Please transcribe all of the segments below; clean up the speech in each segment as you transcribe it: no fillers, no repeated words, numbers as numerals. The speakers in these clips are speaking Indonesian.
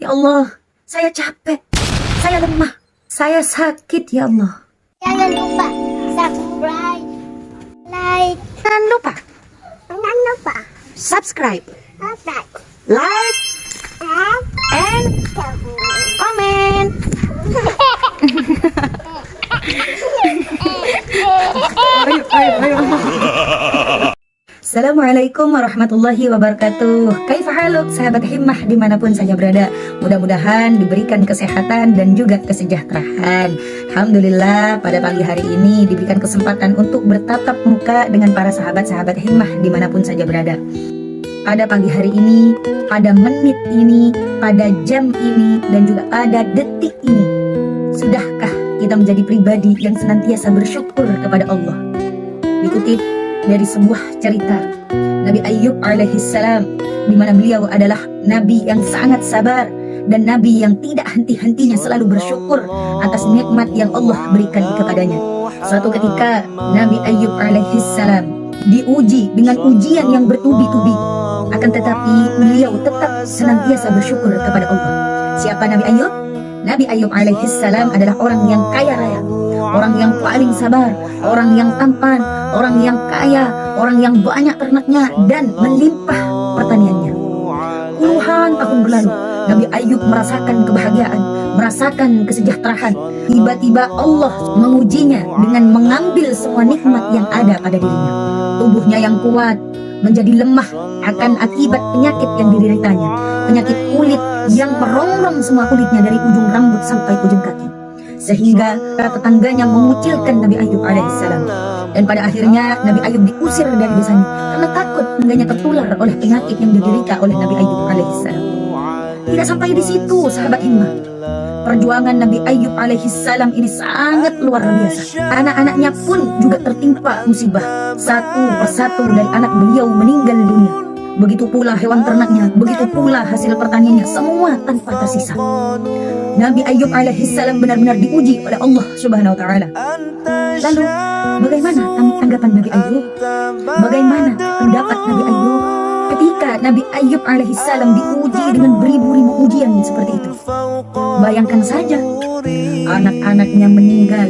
Ya Allah, saya capek, saya lemah, saya sakit ya Allah. Jangan lupa subscribe, like, Jangan lupa jangan lupa subscribe, subscribe, like, and comment. Ayo. Assalamualaikum warahmatullahi wabarakatuh. Kaifa haluk sahabat himmah dimanapun saja berada. Mudah-mudahan diberikan kesehatan dan juga kesejahteraan. Alhamdulillah pada pagi hari ini diberikan kesempatan untuk bertatap muka dengan para sahabat-sahabat himmah dimanapun saja berada. Pada pagi hari ini, pada menit ini, pada jam ini, dan juga pada detik ini, sudahkah kita menjadi pribadi yang senantiasa bersyukur kepada Allah? Dikutip dari sebuah cerita Nabi Ayyub alaihissalam, di mana beliau adalah nabi yang sangat sabar dan nabi yang tidak henti-hentinya selalu bersyukur atas nikmat yang Allah berikan kepadanya. Suatu ketika Nabi Ayyub alaihissalam diuji dengan ujian yang bertubi-tubi, akan tetapi beliau tetap senantiasa bersyukur kepada Allah. Siapa Nabi Ayyub? Nabi Ayyub alaihissalam adalah orang yang kaya raya, orang yang paling sabar, orang yang tampan, orang yang kaya, orang yang banyak ternaknya dan melimpah pertaniannya. Puluhan tahun berlalu, Nabi Ayyub merasakan kebahagiaan, merasakan kesejahteraan. Tiba-tiba Allah mengujinya dengan mengambil semua nikmat yang ada pada dirinya. Tubuhnya yang kuat menjadi lemah akan akibat penyakit yang dideritanya, penyakit kulit yang merongrong semua kulitnya dari ujung rambut sampai ujung kaki, sehingga para tetangganya mengucilkan Nabi Ayyub alaihissalam. Dan pada akhirnya Nabi Ayyub diusir dari desanya karena takut tangganya tertular oleh penyakit yang diderita oleh Nabi Ayyub alaihissalam. Tidak sampai di situ sahabat himmah, perjuangan Nabi Ayyub alaihissalam ini sangat luar biasa. Anak-anaknya pun juga tertimpa musibah. Satu persatu dari anak beliau meninggal dunia. Begitu pula hewan ternaknya, begitu pula hasil pertaniannya, semua tanpa tersisa. Nabi Ayyub alaihissalam benar-benar diuji oleh Allah subhanahu wa ta'ala. Lalu bagaimana tanggapan Nabi Ayyub? Bagaimana pendapat Nabi Ayyub ketika Nabi Ayyub alaihissalam diuji dengan beribu-ribu ujian seperti itu? Bayangkan saja, anak-anaknya meninggal,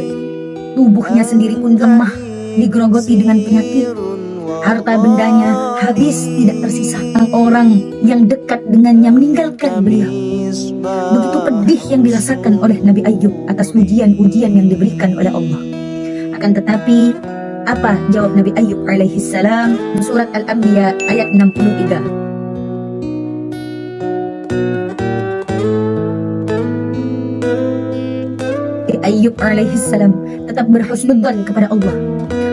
tubuhnya sendiri pun lemah, digerogoti dengan penyakit, harta bendanya habis tidak tersisa, orang yang dekat dengannya meninggalkan beliau. Begitu pedih yang dirasakan oleh Nabi Ayyub atas ujian-ujian yang diberikan oleh Allah. Akan tetapi, apa jawab Nabi Ayyub alaihissalam? Surat Al-Anbiya ayat 63. Ayyub alaihissalam tetap berhusnudzon kepada Allah.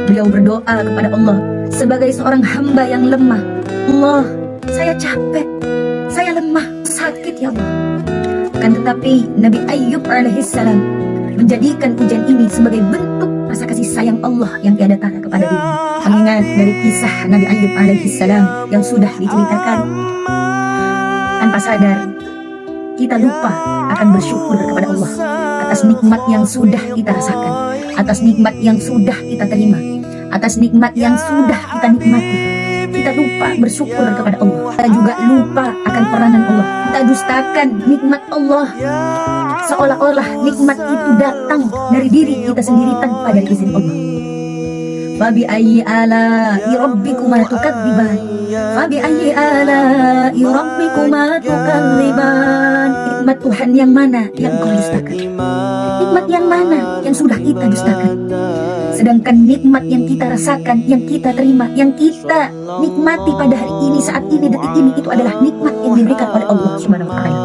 Beliau berdoa kepada Allah sebagai seorang hamba yang lemah. Allah, saya capek, saya lemah, sakit ya Allah. Akan tetapi Nabi Ayyub alaihissalam menjadikan ujian ini sebagai bentuk rasa kasih sayang Allah yang tiada tara kepada dirinya. Mengingat dari kisah Nabi Ayyub alaihissalam yang sudah diceritakan, tanpa sadar kita lupa akan bersyukur kepada Allah atas nikmat yang sudah kita rasakan, atas nikmat yang sudah kita terima, atas nikmat yang sudah kita nikmati. Kita lupa bersyukur kepada Allah. Kita juga lupa akan peranan Allah. Kita dustakan nikmat Allah, seolah-olah nikmat itu datang dari diri kita sendiri tanpa dari izin Allah. Fabi ayyi ala'i rabbikuma tukadziban, fabi ayyi ala'i rabbikuma tukadziban. Nikmat Tuhan yang mana yang kau dustakan? Nikmat yang mana yang sudah kita dustakan? Sedangkan nikmat yang kita rasakan, yang kita terima, yang kita nikmati pada hari ini, saat ini, detik ini, itu adalah nikmat yang diberikan oleh Allah subhanahu wa ta'ala.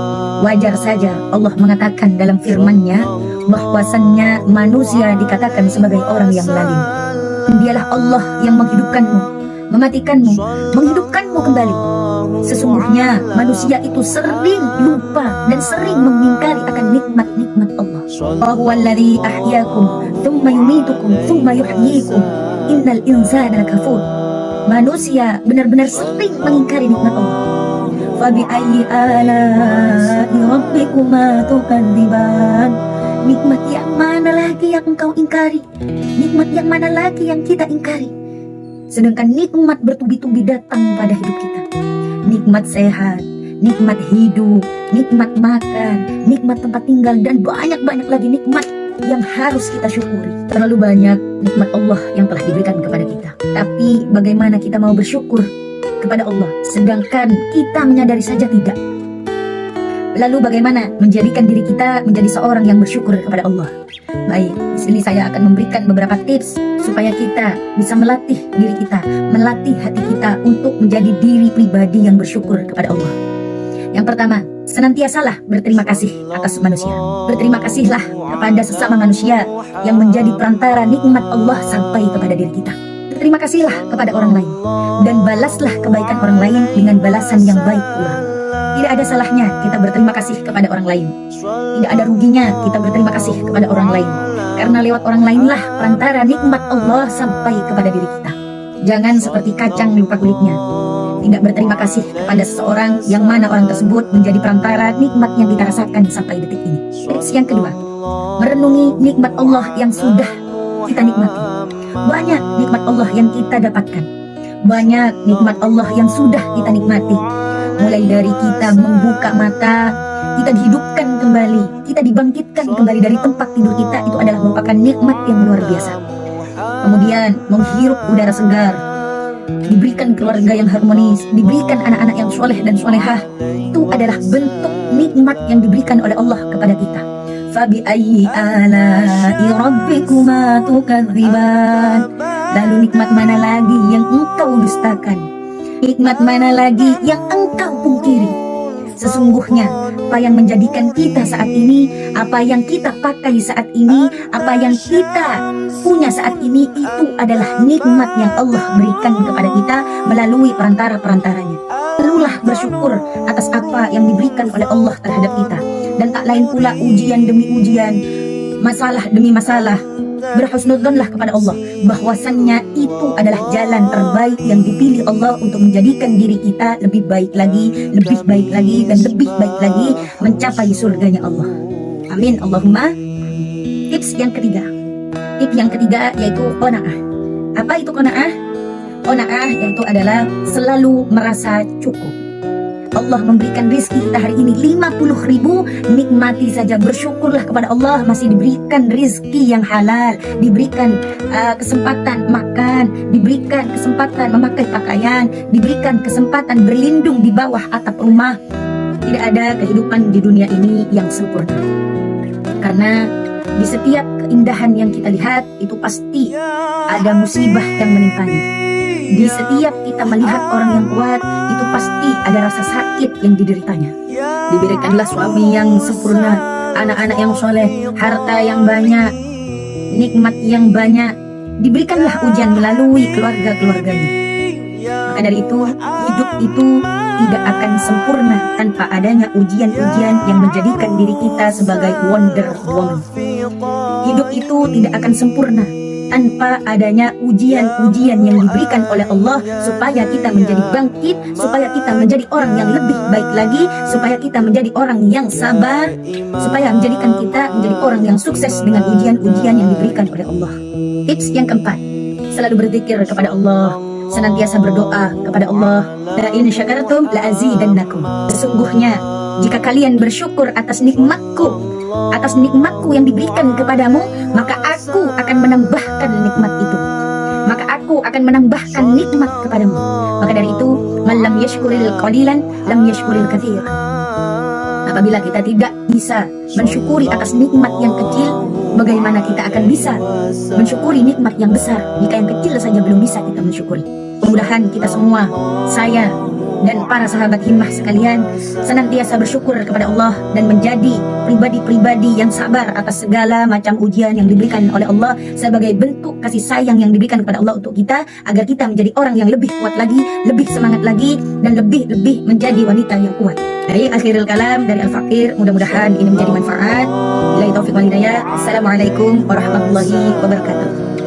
Wajar saja Allah mengatakan dalam firman-Nya bahwasannya manusia dikatakan sebagai orang yang lalim. Dialah Allah yang menghidupkanmu, mematikanmu, menghidupkanmu kembali. Sesungguhnya manusia itu sering lupa dan sering mengingkari akan nikmat-nikmat Allah. Wahuwallazi ahyakum thumma yumitukum thumma yuhyikum innal insana lakafur. Manusia benar-benar sering mengingkari nikmat Allah. Fabi ayyi ala'i rabbikuma tukadziban. Nikmat yang mana lagi yang engkau ingkari? Nikmat yang mana lagi yang kita ingkari? Sedangkan nikmat bertubi-tubi datang pada hidup kita. Nikmat sehat, nikmat hidup, nikmat makan, nikmat tempat tinggal, dan banyak-banyak lagi nikmat yang harus kita syukuri. Terlalu banyak nikmat Allah yang telah diberikan kepada kita. Tapi bagaimana kita mau bersyukur kepada Allah sedangkan kita menyadari saja tidak? Lalu bagaimana menjadikan diri kita menjadi seorang yang bersyukur kepada Allah? Baik, di sini saya akan memberikan beberapa tips supaya kita bisa melatih diri kita, melatih hati kita untuk menjadi diri pribadi yang bersyukur kepada Allah. Yang pertama, senantiasalah berterima kasih atas manusia. Berterima kasihlah kepada sesama manusia yang menjadi perantara nikmat Allah sampai kepada diri kita. Berterima kasihlah kepada orang lain dan balaslah kebaikan orang lain dengan balasan yang baik pula. Tidak ada salahnya kita berterima kasih kepada orang lain. Tidak ada ruginya kita berterima kasih kepada orang lain, karena lewat orang lainlah perantara nikmat Allah sampai kepada diri kita. Jangan seperti kacang lupa kulitnya, tidak berterima kasih kepada seseorang yang mana orang tersebut menjadi perantara nikmat yang kita rasakan sampai detik ini. Tips yang kedua, merenungi nikmat Allah yang sudah kita nikmati. Banyak nikmat Allah yang kita dapatkan, banyak nikmat Allah yang sudah kita nikmati. Mulai dari kita membuka mata, kita dihidupkan kembali, kita dibangkitkan kembali dari tempat tidur kita, itu adalah merupakan nikmat yang luar biasa. Kemudian menghirup udara segar, diberikan keluarga yang harmonis, diberikan anak-anak yang soleh dan solehah, itu adalah bentuk nikmat yang diberikan oleh Allah kepada kita. Fabi ayyi ala'i rabbikuma tukadziban. Lalu nikmat mana lagi yang engkau dustakan? Nikmat mana lagi yang engkau pungkiri? Sesungguhnya apa yang menjadikan kita saat ini, apa yang kita pakai saat ini, apa yang kita punya saat ini, itu adalah nikmat yang Allah berikan kepada kita melalui perantara-perantaranya. Perlulah bersyukur atas apa yang diberikan oleh Allah terhadap kita, dan tak lain pula ujian demi ujian, masalah demi masalah. Berhusnudzonlah kepada Allah bahwasannya itu adalah jalan terbaik yang dipilih Allah untuk menjadikan diri kita lebih baik lagi, lebih baik lagi, dan lebih baik lagi mencapai surganya Allah. Amin Allahumma. Tips yang ketiga, yaitu qanaah. Apa itu qanaah? Qanaah yaitu adalah selalu merasa cukup. Allah memberikan rizki kita hari ini 50.000, nikmati saja, bersyukurlah kepada Allah masih diberikan rizki yang halal, diberikan kesempatan makan, diberikan kesempatan memakai pakaian, diberikan kesempatan berlindung di bawah atap rumah. Tidak ada kehidupan di dunia ini yang sempurna, karena di setiap keindahan yang kita lihat itu pasti ada musibah yang menimpanya. Di setiap kita melihat orang yang kuat, itu pasti ada rasa sakit yang dideritanya. Diberikanlah suami yang sempurna, anak-anak yang soleh, harta yang banyak, nikmat yang banyak. Diberikanlah ujian melalui keluarga-keluarganya. Maka dari itu, hidup itu tidak akan sempurna tanpa adanya ujian-ujian yang menjadikan diri kita sebagai Wonder Woman. Hidup itu tidak akan sempurna tanpa adanya ujian-ujian yang diberikan oleh Allah, supaya kita menjadi bangkit, supaya kita menjadi orang yang lebih baik lagi, supaya kita menjadi orang yang sabar, supaya menjadikan kita menjadi orang yang sukses dengan ujian-ujian yang diberikan oleh Allah. Tips yang keempat, selalu berzikir kepada Allah, senantiasa berdoa kepada Allah. La in syakartum la azidannakum. Sesungguhnya jika kalian bersyukur atas nikmatku yang diberikan kepadamu, maka aku akan menambahkan nikmat itu. Maka aku akan menambahkan nikmat kepadamu. Maka dari itu, man lam yashkuril qalilan lam yashkuril katsir. Apabila kita tidak bisa mensyukuri atas nikmat yang kecil, bagaimana kita akan bisa mensyukuri nikmat yang besar jika yang kecil saja belum bisa kita mensyukuri? Mudah-mudahan kita semua, saya dan para sahabat himmah sekalian, senantiasa bersyukur kepada Allah dan menjadi pribadi-pribadi yang sabar atas segala macam ujian yang diberikan oleh Allah sebagai bentuk kasih sayang yang diberikan kepada Allah untuk kita, agar kita menjadi orang yang lebih kuat lagi, lebih semangat lagi, dan lebih menjadi wanita yang kuat. Dari akhirul kalam dari Al-Fakir, mudah-mudahan ini menjadi manfaat. Billahi taufiq wal hidayah. Assalamualaikum warahmatullahi wabarakatuh.